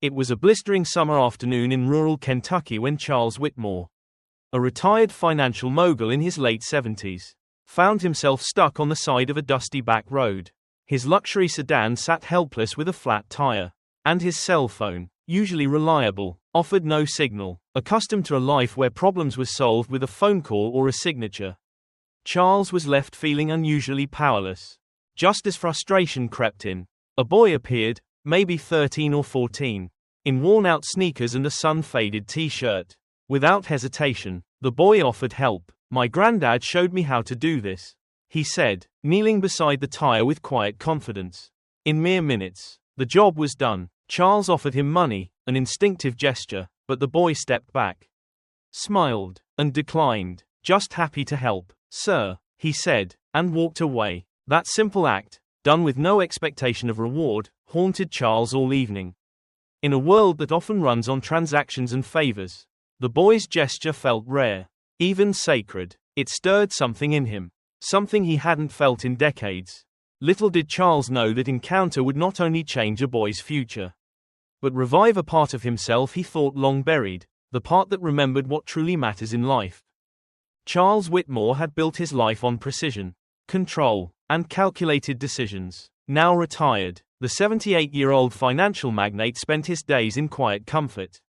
It was a blistering summer afternoon in rural Kentucky when Charles Whitmore, a retired financial mogul in his late 70s, found himself stuck on the side of a dusty back road. His luxury sedan sat helpless with a flat tire, and his cell phone, usually reliable, offered no signal. Accustomed to a life where problems were solved with a phone call or a signature, Charles was left feeling unusually powerless. Just as frustration crept in, a boy appeared, maybe 13 or 14, in worn-out sneakers and a sun-faded t-shirt. Without hesitation, the boy offered help. "My granddad showed me how to do this," he said, kneeling beside the tire with quiet confidence. In mere minutes, the job was done. Charles offered him money, an instinctive gesture, but the boy stepped back, smiled, and declined. "Just happy to help, sir," he said, and walked away. That simple act, done with no expectation of reward, haunted Charles all evening. In a world that often runs on transactions and favors, the boy's gesture felt rare, even sacred. It stirred something in him, something he hadn't felt in decades. Little did Charles know that encounter would not only change a boy's future, but revive a part of himself he thought long buried, the part that remembered what truly matters in life. Charles Whitmore had built his life on precision, control, and calculated decisions. Now retired, the 78-year-old financial magnate spent his days in quiet comfort.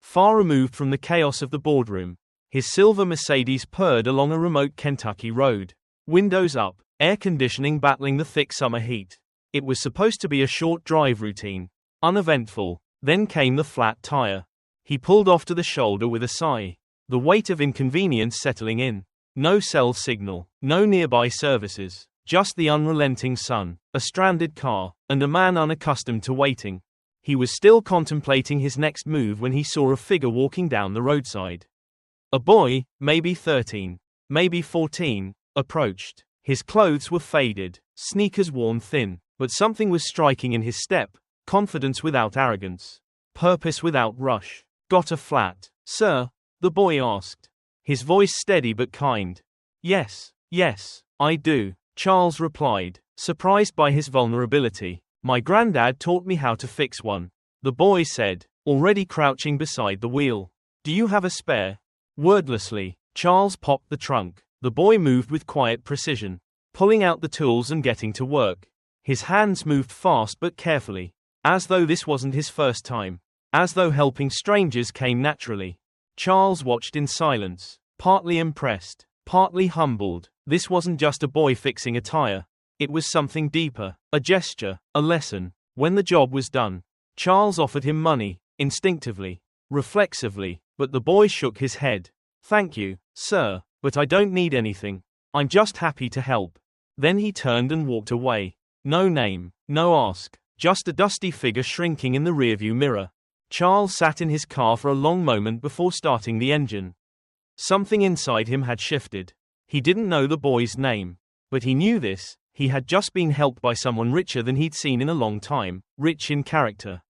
Far removed from the chaos of the boardroom, his silver Mercedes purred along a remote Kentucky road. Windows up, air conditioning battling the thick summer heat. It was supposed to be a short drive routine, uneventful. Then came the flat tire. He pulled off to the shoulder with a sigh, the weight of inconvenience settling in. No cell signal, no nearby services, just the unrelenting sun, a stranded car, and a man unaccustomed to waiting. He was still contemplating his next move when he saw a figure walking down the roadside. A boy, maybe 13, maybe 14, approached. His clothes were faded, sneakers worn thin, but something was striking in his step, confidence without arrogance, purpose without rush. "Got a flat, sir?" the boy asked, his voice steady but kind. Yes, I do," Charles replied, surprised by his vulnerability. "My granddad taught me how to fix one," the boy said, already crouching beside the wheel. "Do you have a spare?" Wordlessly, Charles popped the trunk. The boy moved with quiet precision, pulling out the tools and getting to work. His hands moved fast but carefully, as though this wasn't his first time, as though helping strangers came naturally. Charles watched in silence, partly impressed, partly humbled. This wasn't just a boy fixing a tire. It was something deeper, a gesture, a lesson. When the job was done, Charles offered him money, instinctively, reflexively, but the boy shook his head. "Thank you, sir, but I don't need anything. I'm just happy to help." Then he turned and walked away. No name, no ask, just a dusty figure shrinking in the rearview mirror. Charles sat in his car for a long moment before starting the engine. Something inside him had shifted. He didn't know the boy's name, but he knew this: he had just been helped by someone richer than he'd seen in a long time, rich in character,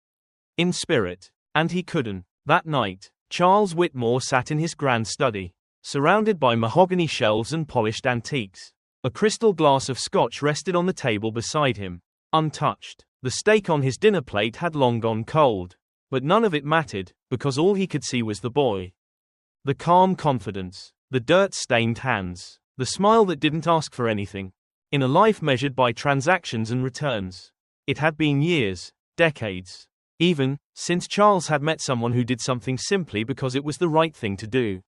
in spirit. And he couldn't. That night, Charles Whitmore sat in his grand study, surrounded by mahogany shelves and polished antiques. A crystal glass of scotch rested on the table beside him, untouched. The steak on his dinner plate had long gone cold, but none of it mattered, because all he could see was the boy. The calm confidence, the dirt-stained hands, the smile that didn't ask for anything. In a life measured by transactions and returns, it had been years, decades, even, since Charles had met someone who did something simply because it was the right thing to do.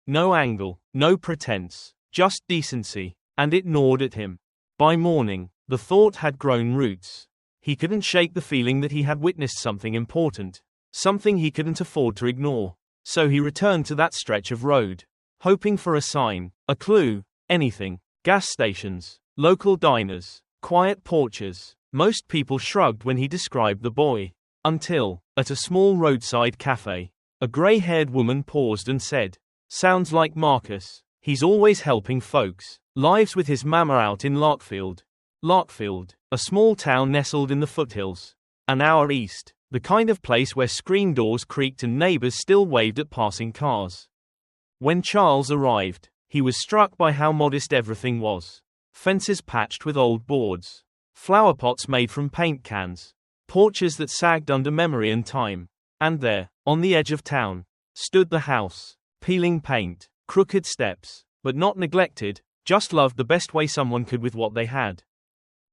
No angle, no pretense, just decency, and it gnawed at him. By morning, the thought had grown roots. He couldn't shake the feeling that he had witnessed something important, something he couldn't afford to ignore. So he returned to that stretch of road, hoping for a sign, a clue, anything. Gas stations, local diners, quiet porches. Most people shrugged when he described the boy. Until, at a small roadside cafe, a gray-haired woman paused and said, "Sounds like Marcus. He's always helping folks. Lives with his mama out in Larkfield." Larkfield, a small town nestled in the foothills, an hour east, the kind of place where screen doors creaked and neighbors still waved at passing cars. When Charles arrived, he was struck by how modest everything was. Fences patched with old boards, flower pots made from paint cans, porches that sagged under memory and time. And there, on the edge of town, stood the house, peeling paint, crooked steps, but not neglected, just loved the best way someone could with what they had.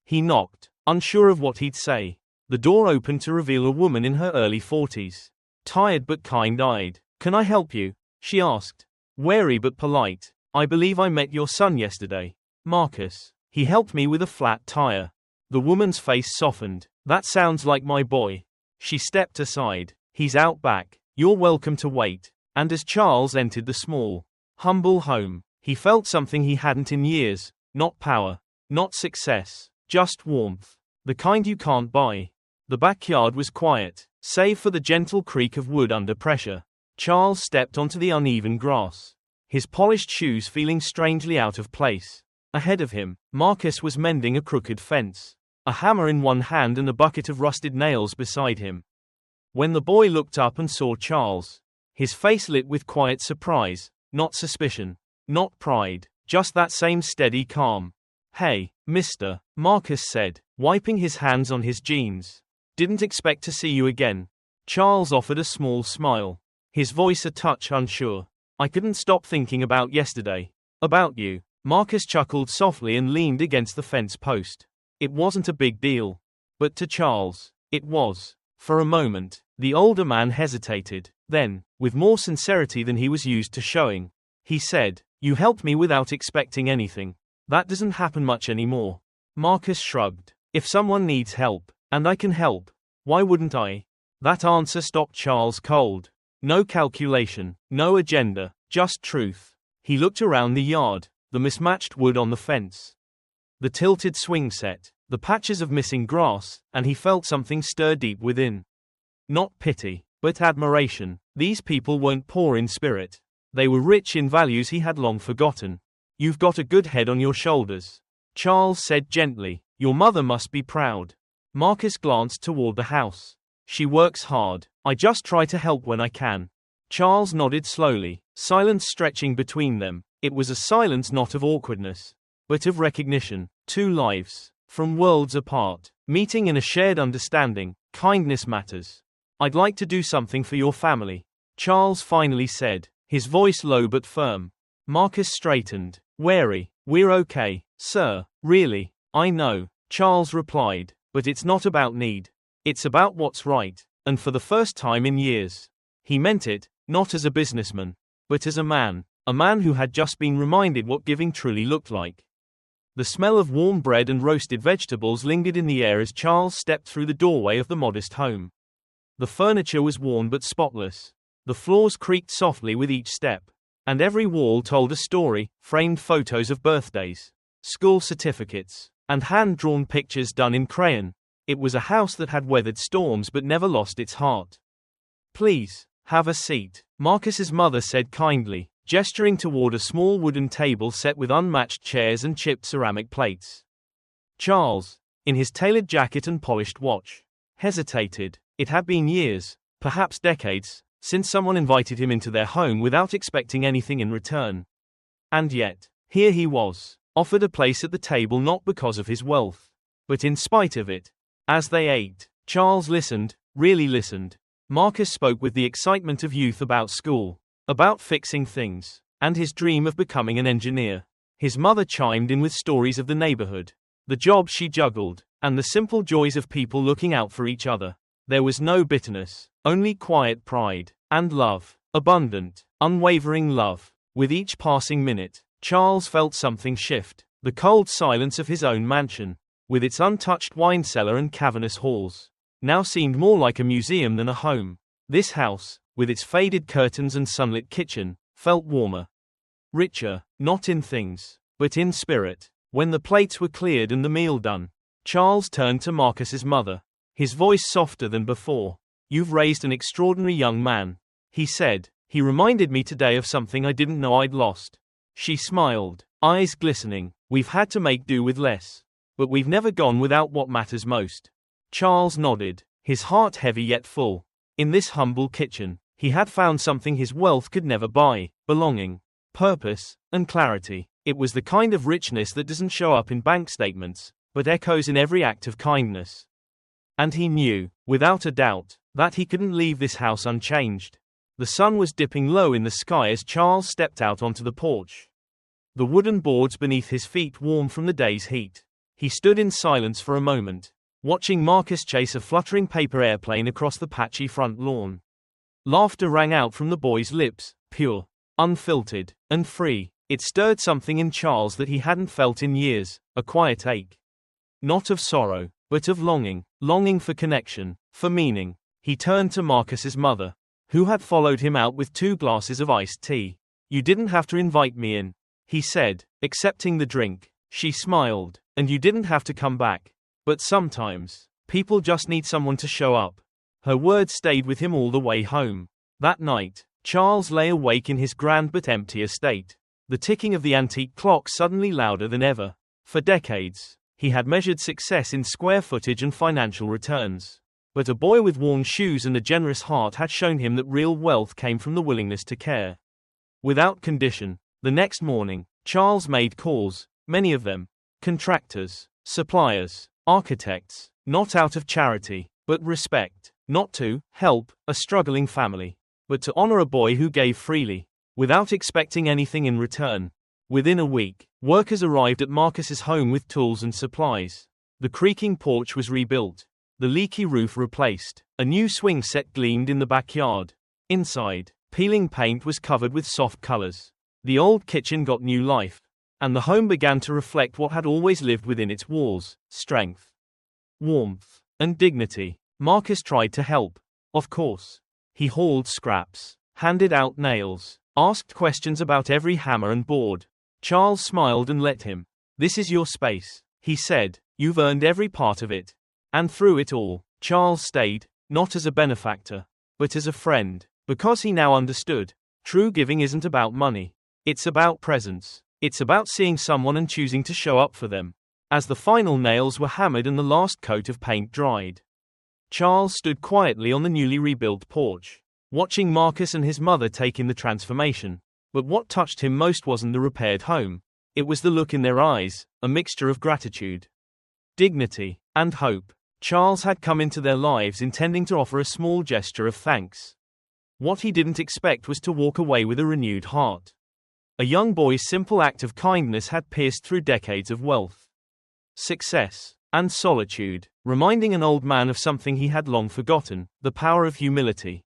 He knocked, unsure of what he'd say. The door opened to reveal a woman in her early 40s. Tired but kind-eyed. "Can I help you?" she asked. Wary but polite. "I believe I met your son yesterday. Marcus. He helped me with a flat tire." The woman's face softened. "That sounds like my boy." She stepped aside. "He's out back. You're welcome to wait." And as Charles entered the small, humble home, he felt something he hadn't in years. Not power. Not success. Just warmth. The kind you can't buy. The backyard was quiet, save for the gentle creak of wood under pressure. Charles stepped onto the uneven grass, his polished shoes feeling strangely out of place. Ahead of him, Marcus was mending a crooked fence, a hammer in one hand and a bucket of rusted nails beside him. When the boy looked up and saw Charles, his face lit with quiet surprise, not suspicion, not pride, just that same steady calm. "Hey, mister," Marcus said, wiping his hands on his jeans. "Didn't expect to see you again." Charles offered a small smile, his voice a touch unsure. "I couldn't stop thinking about yesterday. About you." Marcus chuckled softly and leaned against the fence post. It wasn't a big deal. But to Charles, it was. For a moment, the older man hesitated. Then, with more sincerity than he was used to showing, he said, "You helped me without expecting anything. That doesn't happen much anymore." Marcus shrugged. "If someone needs help, and I can help, why wouldn't I?" That answer stopped Charles cold. No calculation, no agenda, just truth. He looked around the yard, the mismatched wood on the fence, the tilted swing set, the patches of missing grass, and he felt something stir deep within. Not pity, but admiration. These people weren't poor in spirit. They were rich in values he had long forgotten. "You've got a good head on your shoulders," Charles said gently. "Your mother must be proud." Marcus glanced toward the house. "She works hard. I just try to help when I can." Charles nodded slowly, silence stretching between them. It was a silence not of awkwardness, but of recognition. Two lives, from worlds apart, meeting in a shared understanding. Kindness matters. "I'd like to do something for your family," Charles finally said, his voice low but firm. Marcus straightened, wary. "We're okay, sir, really. I know," Charles replied, "but it's not about need. It's about what's right." And for the first time in years, he meant it, not as a businessman, but as a man who had just been reminded what giving truly looked like. The smell of warm bread and roasted vegetables lingered in the air as Charles stepped through the doorway of the modest home. The furniture was worn but spotless. The floors creaked softly with each step, and every wall told a story, framed photos of birthdays, school certificates, and hand-drawn pictures done in crayon. It was a house that had weathered storms but never lost its heart. "Please, have a seat," Marcus's mother said kindly, gesturing toward a small wooden table set with unmatched chairs and chipped ceramic plates. Charles, in his tailored jacket and polished watch, hesitated. It had been years, perhaps decades, since someone invited him into their home without expecting anything in return. And yet, here he was, offered a place at the table not because of his wealth, but in spite of it. As they ate, Charles listened, really listened. Marcus spoke with the excitement of youth about school, about fixing things, and his dream of becoming an engineer. His mother chimed in with stories of the neighborhood, the jobs she juggled, and the simple joys of people looking out for each other. There was no bitterness, only quiet pride, and love, abundant, unwavering love. With each passing minute, Charles felt something shift, the cold silence of his own mansion, with its untouched wine cellar and cavernous halls, now seemed more like a museum than a home. This house, with its faded curtains and sunlit kitchen, felt warmer, richer, not in things, but in spirit. When the plates were cleared and the meal done, Charles turned to Marcus's mother, his voice softer than before. "You've raised an extraordinary young man," he said. "He reminded me today of something I didn't know I'd lost." She smiled, eyes glistening. "We've had to make do with less, but we've never gone without what matters most." Charles nodded, his heart heavy yet full. In this humble kitchen, he had found something his wealth could never buy: belonging, purpose, and clarity. It was the kind of richness that doesn't show up in bank statements, but echoes in every act of kindness. And he knew, without a doubt, that he couldn't leave this house unchanged. The sun was dipping low in the sky as Charles stepped out onto the porch. The wooden boards beneath his feet warm from the day's heat. He stood in silence for a moment, watching Marcus chase a fluttering paper airplane across the patchy front lawn. Laughter rang out from the boy's lips, pure, unfiltered, and free. It stirred something in Charles that he hadn't felt in years, a quiet ache. Not of sorrow, but of longing for connection, for meaning. He turned to Marcus's mother, who had followed him out with 2 glasses of iced tea. "You didn't have to invite me in," he said, accepting the drink. She smiled. "And you didn't have to come back. But sometimes, people just need someone to show up." Her words stayed with him all the way home. That night, Charles lay awake in his grand but empty estate. The ticking of the antique clock suddenly louder than ever. For decades, he had measured success in square footage and financial returns. But a boy with worn shoes and a generous heart had shown him that real wealth came from the willingness to care. Without condition, the next morning, Charles made calls, many of them contractors, suppliers, architects, not out of charity, but respect, not to help a struggling family, but to honor a boy who gave freely, without expecting anything in return. Within a week, workers arrived at Marcus's home with tools and supplies. The creaking porch was rebuilt, the leaky roof replaced, a new swing set gleamed in the backyard. Inside, peeling paint was covered with soft colors. The old kitchen got new life, and the home began to reflect what had always lived within its walls: strength, warmth, and dignity. Marcus tried to help, of course. He hauled scraps, handed out nails, asked questions about every hammer and board. Charles smiled and let him. "This is your space," he said. "You've earned every part of it." And through it all, Charles stayed, not as a benefactor, but as a friend, because he now understood. True giving isn't about money. It's about presence. It's about seeing someone and choosing to show up for them. As the final nails were hammered and the last coat of paint dried, Charles stood quietly on the newly rebuilt porch, watching Marcus and his mother take in the transformation. But what touched him most wasn't the repaired home. It was the look in their eyes, a mixture of gratitude, dignity, and hope. Charles had come into their lives intending to offer a small gesture of thanks. What he didn't expect was to walk away with a renewed heart. A young boy's simple act of kindness had pierced through decades of wealth, success, and solitude, reminding an old man of something he had long forgotten: the power of humility,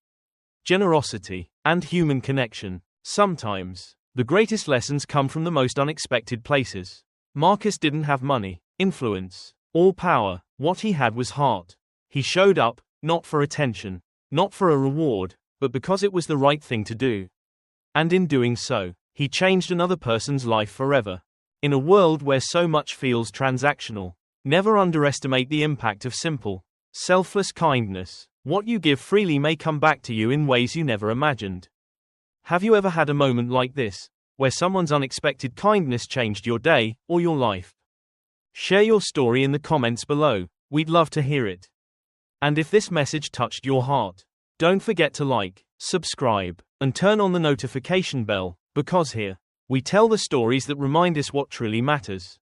generosity, and human connection. Sometimes, the greatest lessons come from the most unexpected places. Marcus didn't have money, influence, or power. What he had was heart. He showed up, not for attention, not for a reward, but because it was the right thing to do. And in doing so, he changed another person's life forever. In a world where so much feels transactional, never underestimate the impact of simple, selfless kindness. What you give freely may come back to you in ways you never imagined. Have you ever had a moment like this, where someone's unexpected kindness changed your day, or your life? Share your story in the comments below. We'd love to hear it. And if this message touched your heart, don't forget to like, subscribe, and turn on the notification bell, because here, we tell the stories that remind us what truly matters.